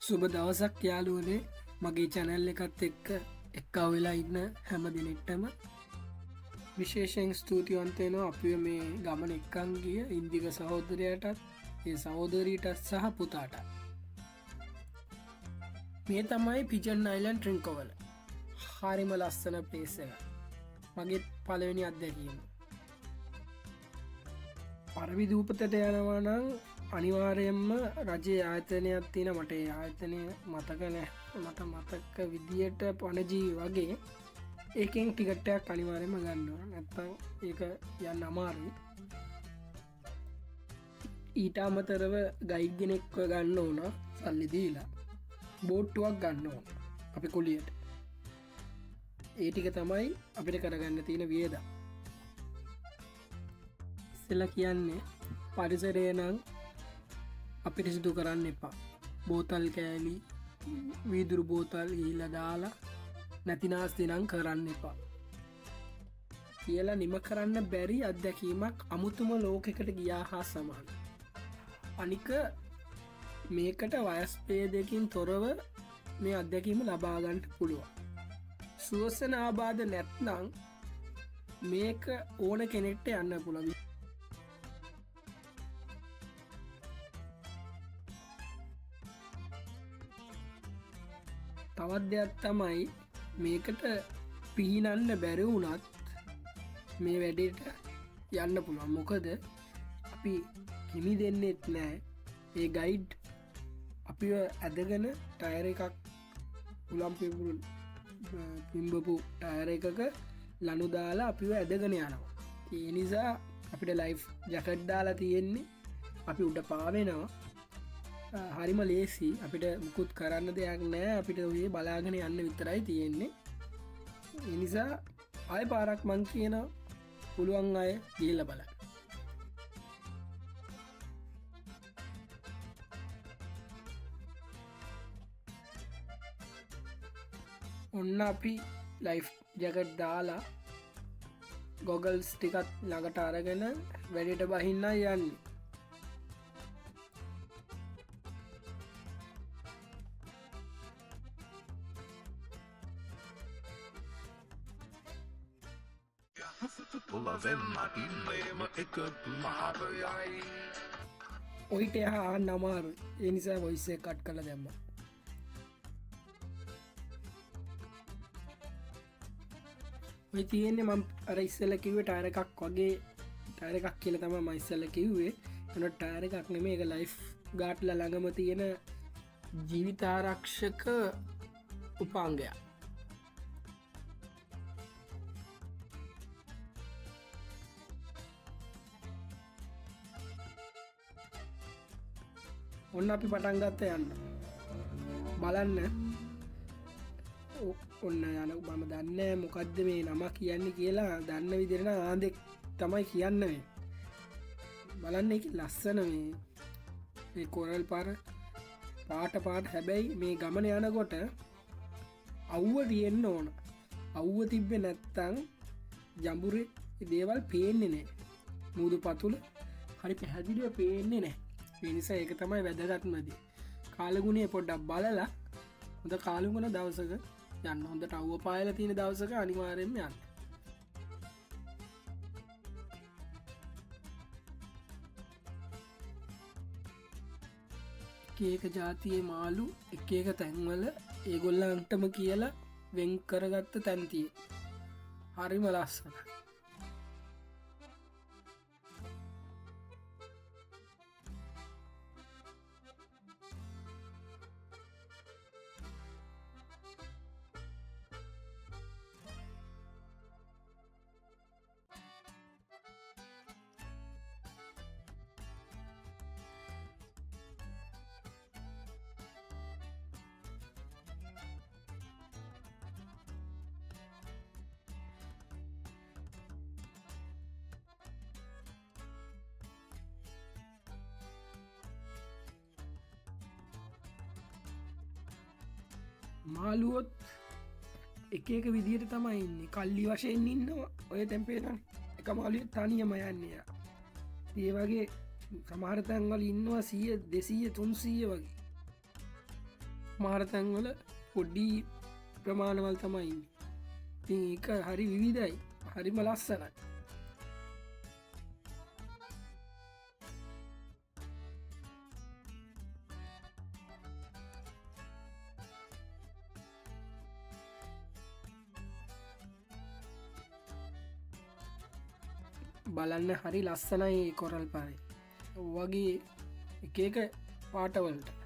සුබ දවසක් යාලුවනේ මගේ චැනල් එකත් එක්කා වෙලා ඉන්න හැම දිනෙට්ටම විශේෂයෙන් ස්තුතිවන්තයනවා අපිය මේ ගමන එක්කන් ගිය ඉන්දික සහෝදරයටත් ඒ සහෝදරීටත් සහ පුතාට මේ තමයි පිජන් අයිලන් ට්‍රිංකවල හරිම ලස්සන පේස එක මගේ පලවෙනි අත්දැකීම පරවි දූපතට යනවානං අනිවාරයෙන්ම රජයේ ආයතනයක් තියෙන මට ආයතනය මතක නෑ මට මතක විදියට පණජී වගේ ඒකෙන් ටිකට්ටයක් අනිවාරයම ගන්නවා නැත්තං ඒක යන්න අමාරුයි ඊට අමතරව ගයිගෙනෙක්ව ගන්න ඕන සල්ලි දීලා බෝට්ටුවක් ගන්න ඕන අපි කොලියට ඒටික තමයි අපිට කරගන්න තියෙන වියද ඉස්සෙල්ලා කියන්නේ පරිසරය නම් අපිරිසිදු කරන්න එපා බෝතල් කෑලි වීදුරු බෝතල් හිල දාලා නැතිනාස්ති නම් කරන්න එපා කියලා නිම කරන්න බැරි අත්දැකීමක් අමුතුම ලෝකෙකට ගියා හා සමාන අනික මේකට වයස්පේදකින් තොරව මේ අත්දැකීම ලබාගන්ට පුළුවන් සුවසන ආබාධ නැත්නං මේක ඕන කෙනෙක්ට යන්න පුළවි තවත් දෙයක් තමයි මේකට පිහිනන්න බැරි වුණත් මේ වැඩට යන්න පුළුවන් මොකද අපි කිමි දෙන්නෙත් නෑ ඒ ගයිඩ් අපි ඇදගෙන ටයර එකක් උලම් පිම්බපු ටයර එකක ලනු දාලා අපිව ඇදගෙන යනවා ඒ නිසා අපිට ලයිෆ් ජකට් දාලා තියෙන්නේ අපි උඩ පාවෙනවා හරිම ලේසි අපිට මුකුත් කරන්න දෙයක් නෑ අපිට ඔයේ බලාගෙන යන්න විතරයි තියෙන්නේ එනිසා අය පාරක් මං කියන පුළුවන් අය ගිහිල්ල බලන්න ඔන්න අපි ලයිෆ් ජකට් දාලා ගොගල්ස් ටිකත් ළඟට අරගෙන වැඩට බහින්න යන්නේ ඔයිට හා නමාරු එනිසා වොයිස්සේ කට් කළ දැම්ම ඔය තියෙන්නේ මම අර ඉස්සල කිව්වේ ටයර එකක් වගේ ටයර එකක් කියල තම මයිස්සල්ල කිව්වේ එන ටයර එකක් නෙමේ එක ලයිෆ් ගාට්ල ළඟම තියෙන ජීවිතාරක්ෂක උපාංගයක් ඔන්න අපි පටන්ගත්ත යන්න බලන්න ඔන්න යන මම දන්න මොකක්ද මේ නම කියන්නේ කියලා දන්න විදිරෙන ආදෙක් තමයි කියන්නවේ බලන්න එක ලස්සන මේ කොරල් පාර පාට හැබැයි මේ ගමන යනකොට අව්ව තියෙන්න්න ඕන අව්ව තිබ්බ නැත්තං ජම්බුරේ දේවල් පේන්නේ නෑ මුූදු පතුල හරි පැහැදිලිව පේන්නේ නෑ පිනිසා ඒක තමයි වැදගත්මද කාලගුණේ පොඩ්ඩක් බලලා හොඳ කාලුගුණ දවසක යන්න හොඳට අව්ව පායල තියෙන දවසක අනිවාරයෙන්ම යන්න ඒක ජාතියේ මාලු එක තැන්වල ඒගොල්ලන්ටම කියලා වෙන් කරගත්ත තැන්තිය හරිම ලස්සන මාළුවොත් එක විදිහට තමයි ඉන්නේ කල්ලි වශයෙන් ඉන්නවා ඔය තැම්පේන එක මාලිය තනියම යන්නේ ඒ වගේ සමහරතැන්වල ඉන්නවා 100 200 300 වගේ මාරතැන්වල පොඩ්ඩි ප්‍රමාණවල් තමයි ඉතින් ඒක හරි විවිධයි හරිම ලස්සනයි බලන්න හරි ලස්සනයි කොරල් පාරේ වගේ එක පාටවලට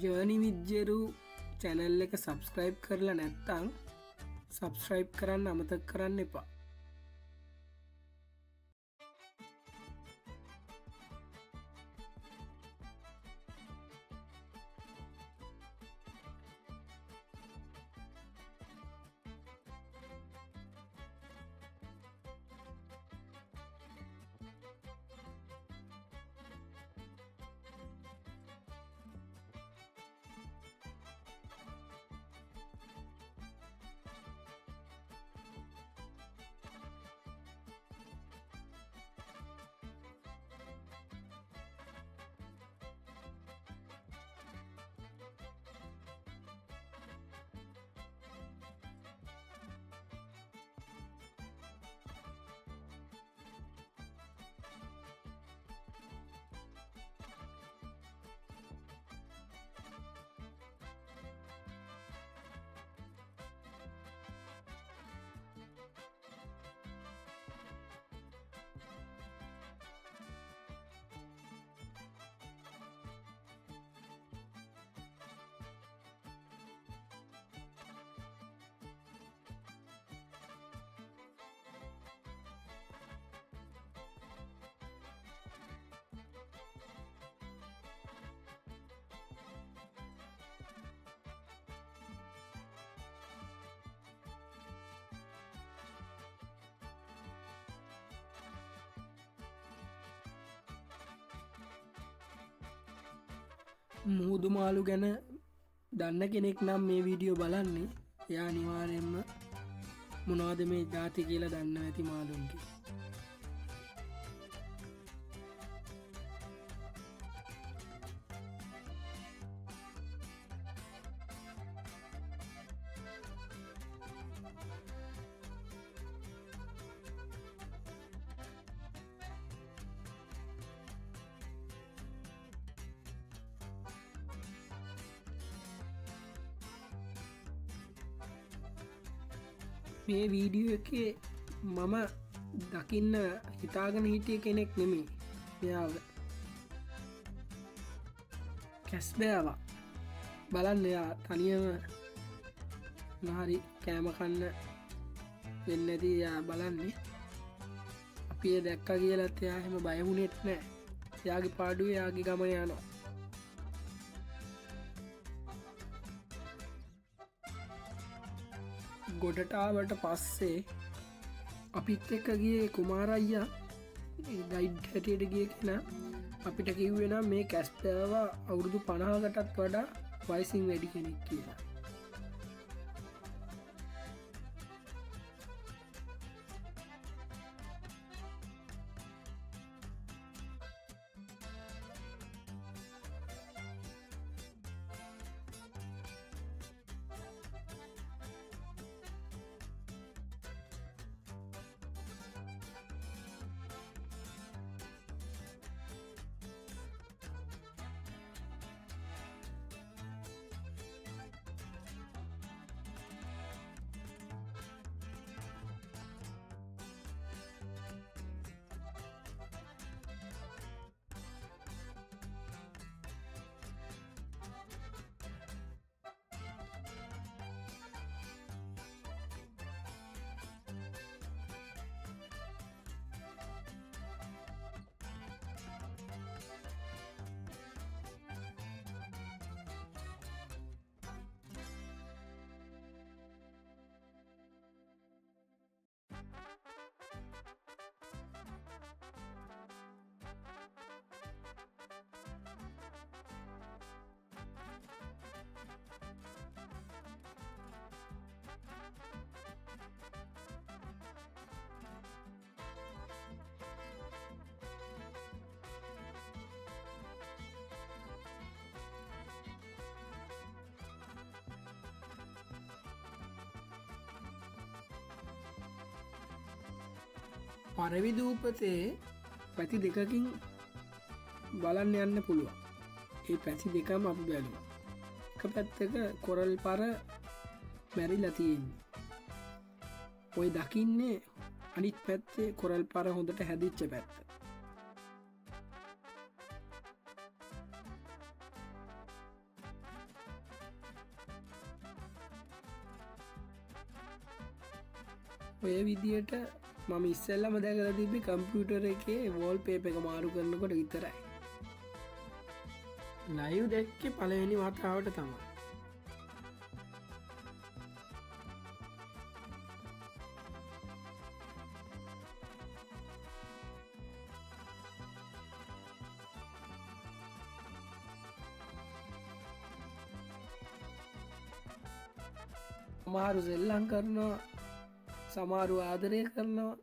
ජර්නි විද්‍යරු චැනල් එක සබස්ක්‍රයිබ් කරලා නැත්තං සබස්ක්‍රයිබ් කරන්න අමතක් කරන්න එපා මුහුදු මාළු ගැන දන්න කෙනෙක් නම් මේ වීඩියෝ බලන්නේ එයා අනිවාර්යෙන්ම මොනවද මේ ජාති කියලා දන්න ඇති මාළුන්ගේ මේ වීඩියෝ එකේ මම දකින්න හිතාගෙන හිටිය කෙනෙක් නෙමේ මෙයාව කැස්බෑවා බලන්න එයා තනියම නහරි කෑමකන්න වෙන්නදී යා බලන්නේ අපි දැක්ක කියලත් එයා එහෙම බයවුනෙත් නෑ යාගේ පාඩුව යාගේ ගමන යනවා ගොඩටාවට පස්සේ අපිත් එක්ක ගියේ කුමාරයියා ගයිඩ් හැටියට ගිය කෙනා අපිට කිව්වෙන මේ කැස්පෑවා අවුරුදු 50කටත් වඩා වයසින් වැඩි කෙනෙක් කියලා පරවිදූපතේ පැති දෙකකින් බලන්න යන්න පුළුවන්. ඒ පැති දෙකම අප බැලුවා. එක පැත්තක කොරල් පර මැරිලා තියෙන්නේ. ඔය දකින්නේ අනිත් පැත්තේ කොරල් පර හොඳට හැදිච්ච පැත්ත. ඔය විදියට මම ඉස්සෙල්ලම දැකලා තිබ්බි කම්පියුටර් එකේ වෝල් පේපර් එක මාරු කරනකොට විතරයි. ලයිව් දැක්කේ පළවෙනි වතාවට තමයි. සමහරු සෙල්ලම් කරනවා, සමහරු ආදරය කරනවා.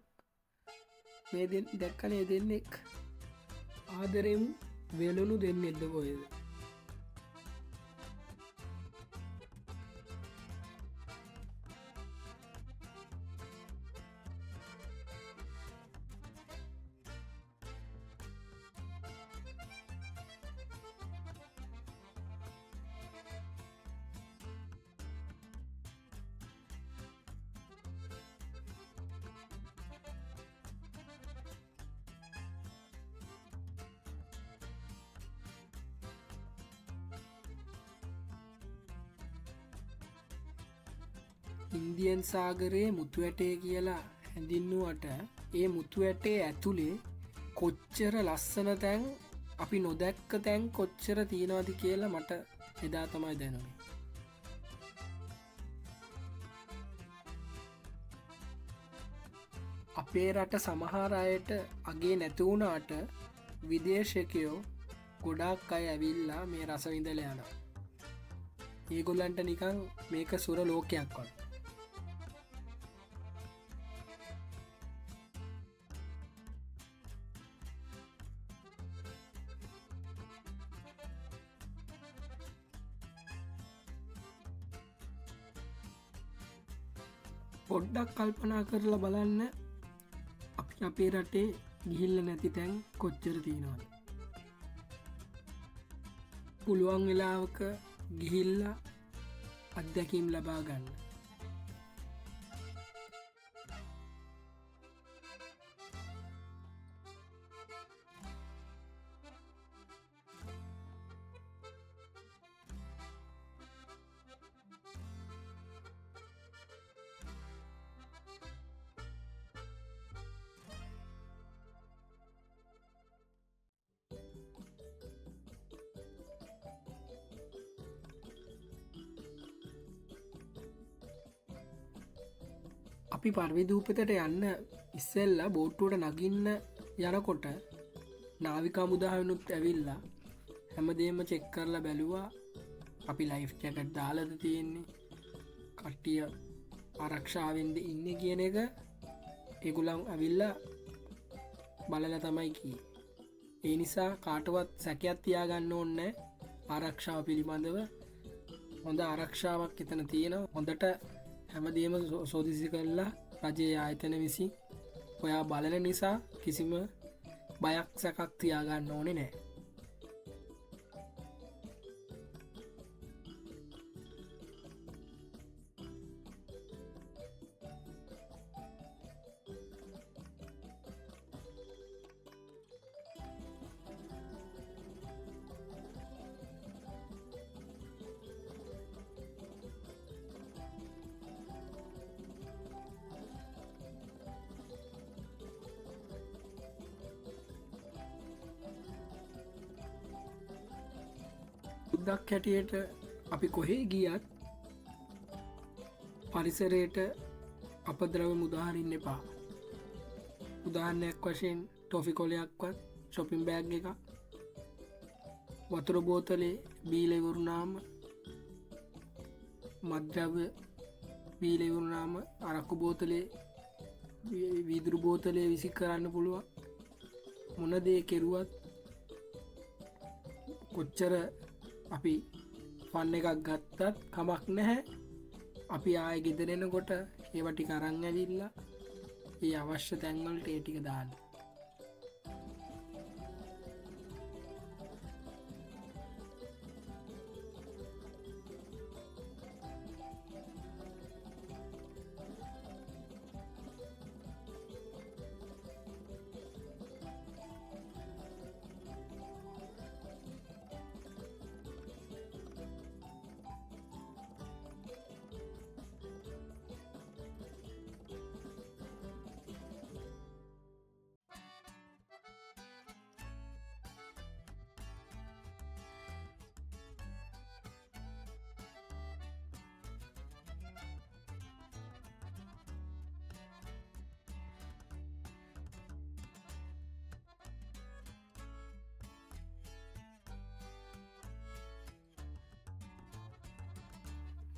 මේ දැක්කනේ දෙන්නෙක් ආදරෙන් වෙලුණු දෙන්නෙක්ද කොහෙද? ඉන්දියන් සාගරයේ මුතු ඇටේ කියලා හැඳින්නුවට ඒ මුතු ඇටේ ඇතුලේ කොච්චර ලස්සන තැන් අපි නොදැක්ක තැන් කොච්චර තියෙනවද කියලා මට එදා තමයි දැනුනේ. අපේ රට සමහර අයට අගේ නැති වුණාට විදේශිකයෝ ගොඩාක් අය ඇවිල්ලා මේ රස විඳලා යනවා. ඒගොල්ලන්ට නිකන් මේක සුර ලෝකයක් වගේ. පොඩ්ඩක් කල්පනා කරලා බලන්න අපි අපේ රටේ ගිහිල්ල නැති තැන් කොච්චර තියෙනවද? පුළුවන් වෙලාවක ගිහිල්ලා අත්දැකීම් ලබා ගන්න. අපි පර්විදූපතට යන්න ඉස්සෙල්ලා බෝට්ටුවට නගින්න යනකොට නාවිකා මුදාහනුත් ඇවිල්ලා හැමදේම චෙක් කරලා බැලුවා අපි ලයිෆ් ජැකට් දාලාද තියෙන්නේ, කට්ටිය ආරක්ෂාවෙන්ද ඉන්නේ කියන එක ඒගොල්ලන් ඇවිල්ලා බලලා තමයි කියේ. ඒ නිසා කාටවත් සැකයක් තියාගන්න ඕනේ ආරක්ෂාව පිළිබඳව. හොඳ ආරක්ෂාවක් එතන තියෙනවා. හොඳට හැමදේම සෝදිසි කරලා රජයේ ආයතන විසින් ඔයා බලන නිසා කිසිම බයක් සැකක් තියාගන්න ඕනේ නෑ. බුද්දක් හැටියට අපි කොහේ ගියත් පරිසරයට අපද්‍රව මුදාහරින්න එපා. උදාහරණයක් වශයෙන් ටොෆි කොලයක්වත් shopping bag එක වතුර බෝතලේ බීලා ඉවරුනාම, මත්ද්‍රව්‍ය බීලා ඉවරුනාම අරක්කු බෝතලේ වීදුරු බෝතලේ විසි කරන්න පුළුවන්. මොන දේ කෙරුවත් කොච්චර අපි ෆන් එකක් ගත්තත් කමක් නැහැ. අපි ආයෙ ගෙදර එනකොට ඒවා ටික අරන් ඇවිල්ලා ඒ අවශ්‍ය තැන්වලට ඒ ටික දාන්න.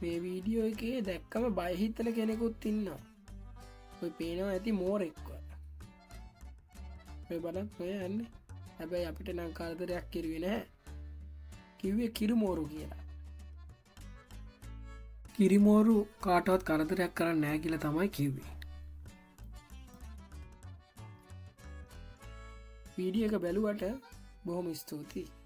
මේ වීඩියෝ එකේ දැක්කම බයහිතන කෙනෙකුත් ඉන්නවා. ඔය පේනවා ඇති මෝරෙක්ව. ඔය බලත් ඔය යන්නේ. හැබැයි අපිට නම් කරදරයක් කිරුවේ නැහැ. කිව්වේ කිරිමෝරු කියලා. කිරිමෝරු කාටවත් කරදරයක් කරන්නේ නැහැ කියලා තමයි කිව්වේ. වීඩියෝ එක බැලුවට බොහොම ස්තුතියි.